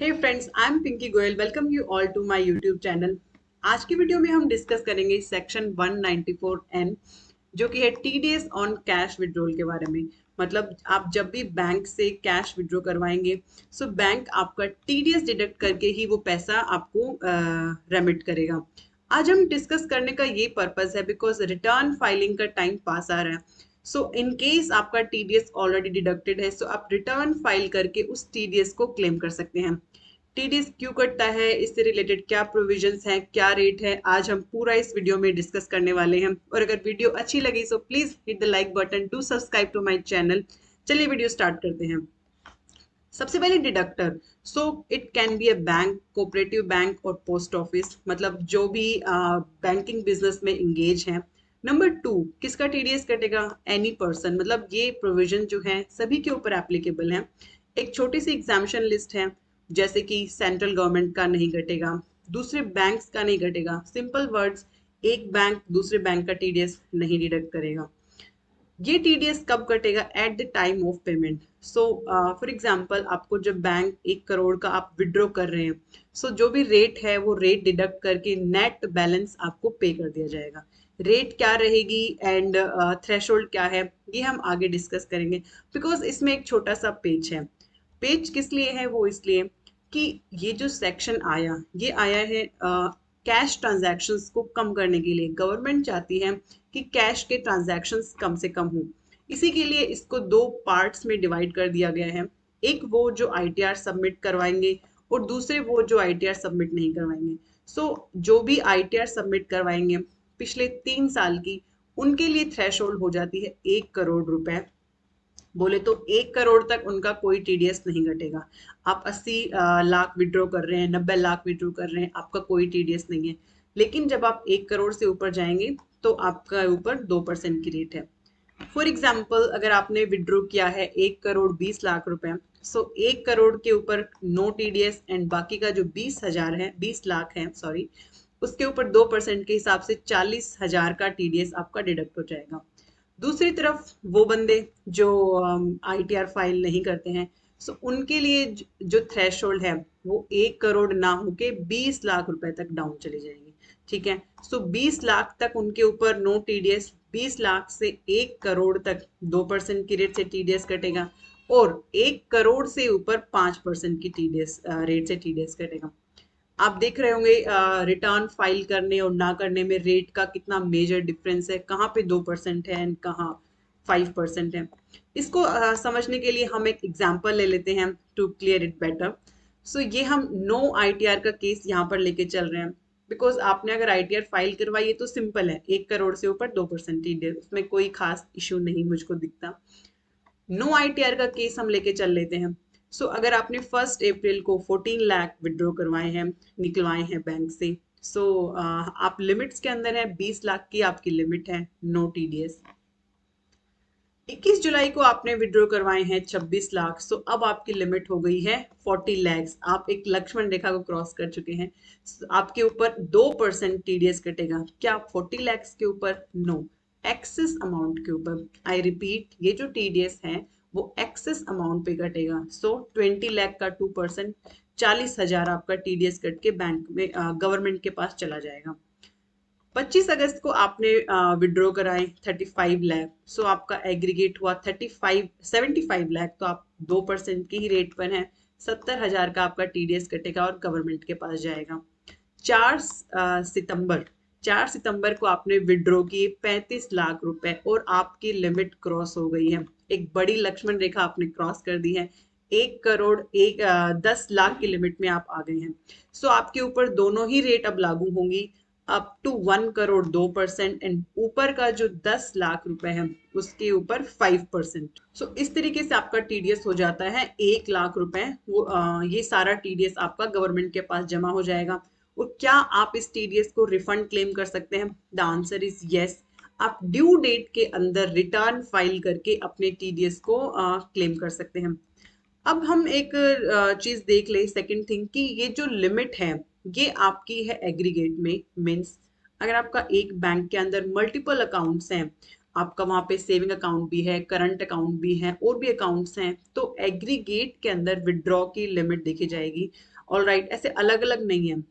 Hey friends, I am Pinky Goyal. Welcome you all to my YouTube channel. आज की video में हम डिस्कस करेंगे सेक्शन 194N, जो कि है टीडीएस ऑन कैश विड्रॉल के बारे में। मतलब आप जब भी बैंक से कैश विड्रॉ करवाएंगे, सो बैंक आपका टीडीएस डिडक्ट करके ही वो पैसा आपको रेमिट करेगा। आज हम डिस्कस करने का ये पर्पस है बिकॉज रिटर्न फाइलिंग का टाइम पास आ रहा है। सो इन केस आपका टीडीएस ऑलरेडी डिडक्टेड है, सो आप रिटर्न फाइल करके उस टीडीएस को क्लेम कर सकते हैं। टीडीएस क्यों कटता है, इससे रिलेटेड क्या प्रोविजंस हैं, क्या रेट है, आज हम पूरा इस वीडियो में डिस्कस करने वाले हैं। और अगर वीडियो अच्छी लगी so please hit the like button to subscribe to my channel. चलिए वीडियो स्टार्ट करते हैं। सबसे पहले deductor. So it can be a bank, cooperative bank और पोस्ट ऑफिस, मतलब जो भी बैंकिंग बिजनेस में इंगेज हैं। नंबर टू, किसका टीडीएस कटेगा? एनी पर्सन, मतलब ये प्रोविजन जो है सभी के ऊपर एप्लीकेबल है। एक छोटी सी एग्जामिशन लिस्ट है, जैसे कि सेंट्रल गवर्नमेंट का नहीं कटेगा, दूसरे बैंक्स का नहीं कटेगा। सिंपल वर्ड्स, एक बैंक दूसरे बैंक का टीडीएस नहीं डिडक्ट करेगा। ये टीडीएस कब कटेगा? At the time of payment. So for example, आपको जब बैंक 1 करोड़ का आप विड्रॉ कर रहे हैं, सो जो भी रेट है वो रेट डिडक्ट करके नेट बैलेंस आपको पे कर दिया जाएगा। रेट क्या रहेगी एंड थ्रेशोल्ड क्या है, ये हम आगे डिस्कस करेंगे। बिकॉज इसमें एक छोटा सा पेज है। पेज किस लिए है? वो इसलिए कि ये जो सेक्शन आया, ये आया है कैश ट्रांजैक्शंस को कम करने के लिए। गवर्नमेंट चाहती है कि कैश के ट्रांजैक्शंस कम से कम हो। इसी के लिए इसको दो पार्ट्स में डिवाइड कर दिया गया है। एक वो जो आईटीआर सबमिट करवाएंगे और दूसरे वो जो आईटीआर सबमिट नहीं करवाएंगे। सो जो भी आईटीआर सबमिट करवाएंगे पिछले 3 साल की, उनके लिए थ्रेशोल्ड हो जाती है 1 करोड़ रुपए। बोले तो 1 करोड़ तक उनका कोई टीडीएस नहीं घटेगा। आप 80 लाख विड्रॉ कर रहे हैं, 90 लाख विड्रॉ कर रहे हैं, आपका कोई टीडीएस नहीं है। लेकिन जब आप 1 करोड़ से ऊपर जाएंगे तो आपका ऊपर 2% की रेट है। फॉर एग्जाम्पल, अगर आपने विड्रॉ किया है 1 करोड़ 20 लाख रुपए, सो 1 करोड़ के ऊपर नो टीडीएस एंड बाकी का जो 20 हजार है, 20 लाख है सॉरी, उसके ऊपर 2% के हिसाब से 40 हजार का टीडीएस आपका डिडक्ट हो जाएगा। दूसरी तरफ वो बंदे जो आईटीआर फाइल नहीं करते हैं, सो उनके लिए जो थ्रेशोल्ड है वो 1 करोड़ ना होके 20 लाख रुपए तक डाउन चली जाएगी। ठीक है, सो 20 लाख तक उनके ऊपर नो टीडीएस, 20 लाख से 1 करोड़ तक 2% की रेट से टीडीएस कटेगा, और 1 करोड़ से ऊपर 5% की टीडीएस रेट से टीडीएस कटेगा। आप देख रहे होंगे रिटर्न फाइल करने और ना करने में रेट का कितना मेजर डिफरेंस है, कहाँ पे 2% है एंड कहाँ 5% है। इसको समझने के लिए हम एक एग्जांपल ले लेते हैं टू क्लियर इट बेटर। सो ये हम नो आईटीआर का केस यहाँ पर लेके चल रहे हैं। बिकॉज आपने अगर आईटीआर फाइल करवाई है तो सिंपल है, 1 करोड़ से ऊपर 2% टीडीएस, उसमें कोई खास इशू नहीं मुझको दिखता। नो आईटीआर का केस हम लेके चल लेते हैं। सो अगर आपने 1 अप्रैल को 14 लाख विड्रॉ करवाए हैं, निकलवाए हैं बैंक से, सो आप लिमिट्स के अंदर है, 20 लाख की आपकी लिमिट है, नो टीडीएस। 21 जुलाई को आपने विड्रॉ करवाए हैं 26 लाख, सो अब आपकी लिमिट हो गई है 40 लैक्स। आप एक लक्ष्मण रेखा को क्रॉस कर चुके हैं। आपके ऊपर 2% टीडीएस कटेगा। क्या 40 लैक्स के ऊपर? नो, एक्सेस अमाउंट के ऊपर। आई रिपीट, ये जो टीडीएस है वो एक्सेस अमाउंट पे कटेगा। सो 20 लाख का 2%, 40 हजार आपका टीडीएस कट के बैंक में गवर्नमेंट के पास चला जाएगा। 25 अगस्त को आपने विड्रॉ कराए 35 लाख, सो आपका एग्रीगेट हुआ 75 लाख, तो आप 2% की ही रेट पर हैं। 70 हजार का आपका टीडीएस कटेगा और गवर्नमेंट के पास जाएगा। 4 सितंबर, 4 सितंबर को आपने विड्रॉ किए 35 लाख रुपए और आपकी लिमिट क्रॉस हो गई है। एक बड़ी लक्ष्मण रेखा आपने क्रॉस कर दी है। 1 करोड़ 10 लाख की लिमिट में आप आ गए हैं। सो आपके ऊपर दोनों ही रेट अब लागू होंगी, अप टू 1 करोड़ 2% एंड ऊपर का जो 10 लाख रुपए है उसके ऊपर 5%। सो इस तरीके से आपका टीडीएस हो जाता है 1 लाख रुपए। वो ये सारा टीडीएस आपका गवर्नमेंट के पास जमा हो जाएगा। और क्या आप इस टीडीएस को रिफंड क्लेम कर सकते हैं? The answer is yes. आप ड्यू डेट के अंदर रिटर्न फाइल करके अपने टीडीएस को क्लेम कर सकते हैं। अब हम एक चीज देख ले, सेकंड थिंग, कि ये जो लिमिट है ये आपकी है एग्रीगेट में। मीन्स अगर आपका एक बैंक के अंदर मल्टीपल अकाउंट्स हैं, आपका वहाँ पे सेविंग अकाउंट भी है, करंट अकाउंट भी है और भी अकाउंट्स हैं, तो एग्रीगेट के अंदर विड्रॉ की लिमिट देखी जाएगी। ऑल राइट, ऐसे अलग अलग नहीं है।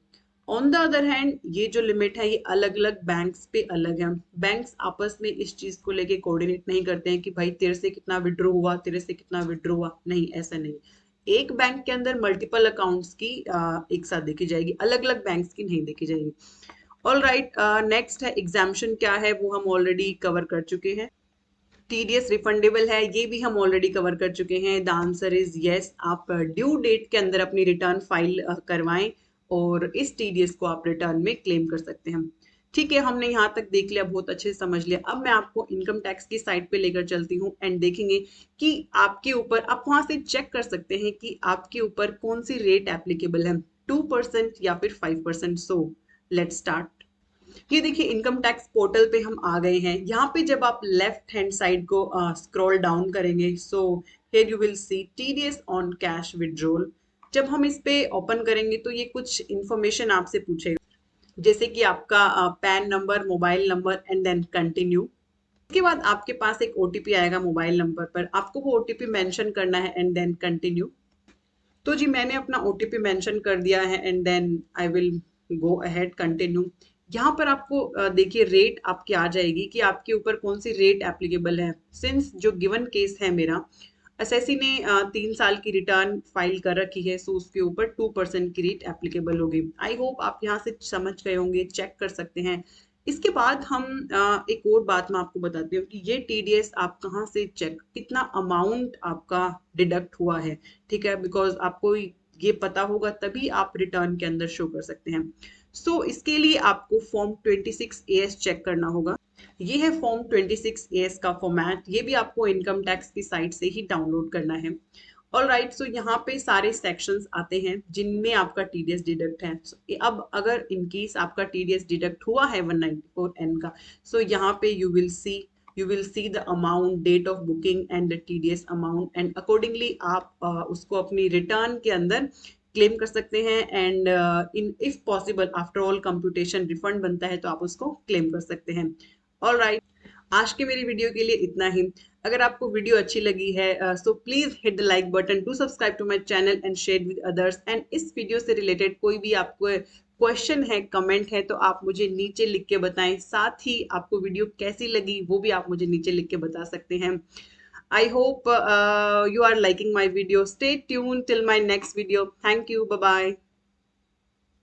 ऑन द अदर हैंड ये जो लिमिट है ये अलग अलग बैंक्स पे अलग है। बैंक्स आपस में इस चीज को लेके कोऑर्डिनेट नहीं करते हैं कि भाई तेरे से कितना विड्रॉ हुआ, तेरे से कितना विड्रॉ हुआ, नहीं, ऐसा नहीं। एक बैंक के अंदर मल्टीपल अकाउंट्स की एक साथ देखी जाएगी, अलग अलग बैंक्स की नहीं देखी जाएगी। ऑल राइट, नेक्स्ट है एग्जाम्पशन क्या है, वो हम ऑलरेडी कवर कर चुके हैं। टीडीएस रिफंडेबल है, ये भी हम ऑलरेडी कवर कर चुके हैं। द आंसर इज यस, आप ड्यू डेट के अंदर अपनी रिटर्न फाइल करवाएं और इस टीडीएस को आप रिटर्न में क्लेम कर सकते हैं। ठीक है, हमने यहाँ तक देख लिया, बहुत अच्छे से समझ लिया। अब मैं आपको इनकम टैक्स की साइट पे लेकर चलती हूँ एंड देखेंगे कि आपके ऊपर, आप वहां से चेक कर सकते हैं कि आपके ऊपर कौन सी रेट एप्लीकेबल है, 2% या फिर 5%। So let's start. ये देखिए इनकम टैक्स पोर्टल पे हम आ गए हैं। यहाँ पे जब आप लेफ्ट हैंड साइड को स्क्रॉल डाउन करेंगे, so here you will see TDS on cash withdrawal. जब हम इस पे ओपन करेंगे तो ये कुछ इंफॉर्मेशन आपसे पूछेगा, जैसे कि आपका PAN number, mobile number and then continue. इसके बाद आपके पास एक ओटीपी आएगा मोबाइल नंबर पर, आपको वो ओटीपी मेंशन करना है एंड देन कंटिन्यू। तो जी मैंने अपना ओटीपी मेंशन कर दिया है and then I will go ahead continue. यहाँ पर आपको देखिए रेट आपकी आ जाएगी कि आपके ऊपर कौन सी रेट एप्लीकेबल है। सिंस जो गिवन केस है मेरा, एसएससी ने 3 साल की रिटर्न फाइल कर रखी है, सो उसके ऊपर 2% की रेट एप्लीकेबल होगी। आई होप आप यहाँ से समझ गए होंगे, चेक कर सकते हैं। इसके बाद हम एक और बात मैं आपको बताती हूँ कि ये टीडीएस आप कहाँ से चेक, कितना अमाउंट आपका डिडक्ट हुआ है। ठीक है, बिकॉज आपको ये पता होगा तभी आप रिटर्न के अंदर शो कर सकते हैं। सो इसके लिए आपको फॉर्म 26 AS चेक करना होगा। ये है फॉर्म 26 AS का फॉर्मेट, ये भी आपको इनकम टैक्स की साइट से ही डाउनलोड करना है। ऑल राइट, सो यहाँ पे सारे सेक्शंस आते हैं जिनमें आपका टीडीएस डिडक्ट है। अब अगर इनकेस आपका टीडीएस डिडक्ट हुआ है 194N का, सो यहाँ पे you will see the amount, date of booking and the TDS amount, and accordingly आप उसको अपनी रिटर्न के अंदर क्लेम कर सकते हैं। And in if possible after all computation refund बनता है तो आप उसको क्लेम कर सकते हैं। ऑल राइट, आज की मेरी वीडियो के लिए इतना ही। अगर आपको वीडियो अच्छी लगी है so please hit the like button, to subscribe to my channel and share with others. And इस वीडियो से रिलेटेड कोई भी आपको क्वेश्चन है, कमेंट है, तो आप मुझे नीचे लिख के बताएं। साथ ही आपको वीडियो कैसी लगी वो भी आप मुझे नीचे लिख के बता सकते हैं। I hope you are liking my video. Stay tuned till my next video. Thank you. Bye bye.